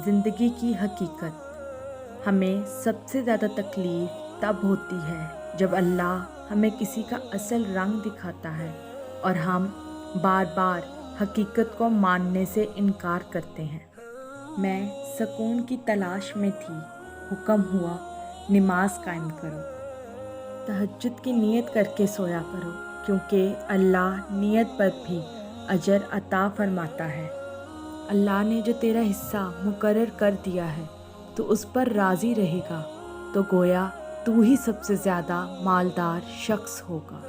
ज़िंदगी की हकीकत। हमें सबसे ज़्यादा तकलीफ़ तब होती है जब अल्लाह हमें किसी का असल रंग दिखाता है और हम बार बार हकीकत को मानने से इनकार करते हैं। मैं सुकून की तलाश में थी, हुक्म हुआ नमाज कायम करो, तहज्जुद की नीयत करके सोया करो, क्योंकि अल्लाह नीयत पर भी अजर अता फरमाता है। अल्लाह ने जो तेरा हिस्सा मुकर्रर कर दिया है तो उस पर राज़ी रहेगा, तो गोया तू ही सबसे ज़्यादा मालदार शख्स होगा।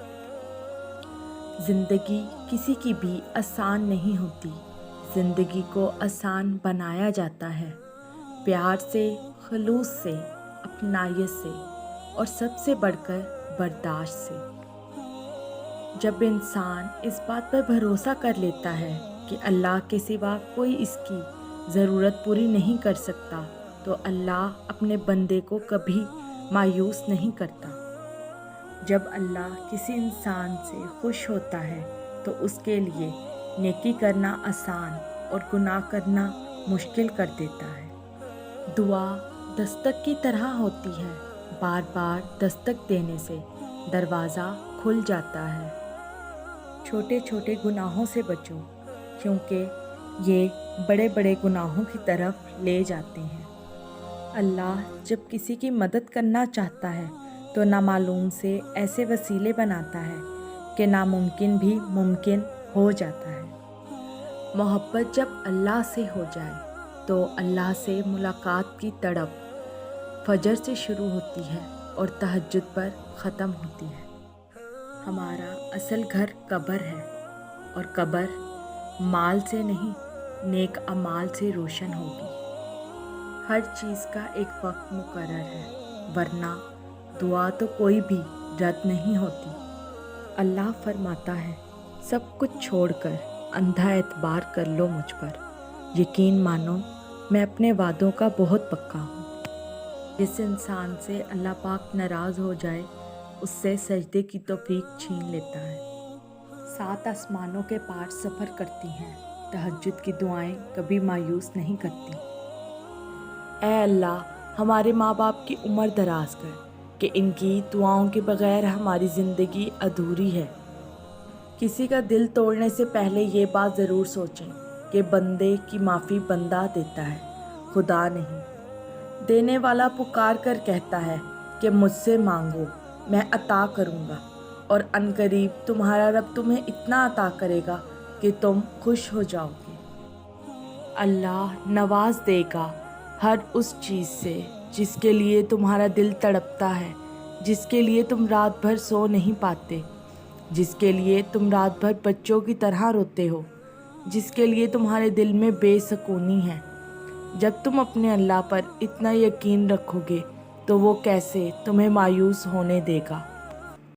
ज़िंदगी किसी की भी आसान नहीं होती। ज़िंदगी को आसान बनाया जाता है प्यार से, खलूस से, अपनायत से और सबसे बढ़कर बर्दाश्त से। जब इंसान इस बात पर भरोसा कर लेता है कि अल्लाह के सिवा कोई इसकी ज़रूरत पूरी नहीं कर सकता, तो अल्लाह अपने बंदे को कभी मायूस नहीं करता। जब अल्लाह किसी इंसान से खुश होता है तो उसके लिए नेकी करना आसान और गुनाह करना मुश्किल कर देता है। दुआ दस्तक की तरह होती है, बार बार दस्तक देने से दरवाज़ा खुल जाता है। छोटे छोटे गुनाहों से बचो, क्योंकि ये बड़े बड़े गुनाहों की तरफ ले जाते हैं। अल्लाह जब किसी की मदद करना चाहता है तो नामालूम से ऐसे वसीले बनाता है कि नामुमकिन भी मुमकिन हो जाता है। मोहब्बत जब अल्लाह से हो जाए तो अल्लाह से मुलाकात की तड़प फजर से शुरू होती है और तहज्जुद पर ख़त्म होती है। हमारा असल घर कब्र है और कब्र माल से नहीं, नेक अमाल से रोशन होगी। हर चीज़ का एक वक्त मुकर्रर है, वरना दुआ तो कोई भी रद्द नहीं होती। अल्लाह फरमाता है, सब कुछ छोड़कर अंधा एतबार कर लो मुझ पर, यकीन मानो मैं अपने वादों का बहुत पक्का हूँ। जिस इंसान से अल्लाह पाक नाराज़ हो जाए उससे सजदे की तौफीक छीन लेता है। 7 आसमानों के पार सफ़र करती हैं, तहज्जुद की दुआएं कभी मायूस नहीं करती। ऐ अल्लाह, हमारे माँ बाप की उम्र दराज कर कि इनकी दुआओं के बगैर हमारी ज़िंदगी अधूरी है। किसी का दिल तोड़ने से पहले ये बात ज़रूर सोचें कि बंदे की माफ़ी बंदा देता है, खुदा नहीं। देने वाला पुकार कर कहता है कि मुझसे मांगो, मैं अता करूँगा, और अनकरीब तुम्हारा रब तुम्हें इतना अता करेगा कि तुम खुश हो जाओगे। अल्लाह नवाज देगा हर उस चीज़ से जिसके लिए तुम्हारा दिल तड़पता है, जिसके लिए तुम रात भर सो नहीं पाते, जिसके लिए तुम रात भर बच्चों की तरह रोते हो, जिसके लिए तुम्हारे दिल में बेसुकूनी है। जब तुम अपने अल्लाह पर इतना यकीन रखोगे तो वो कैसे तुम्हें मायूस होने देगा।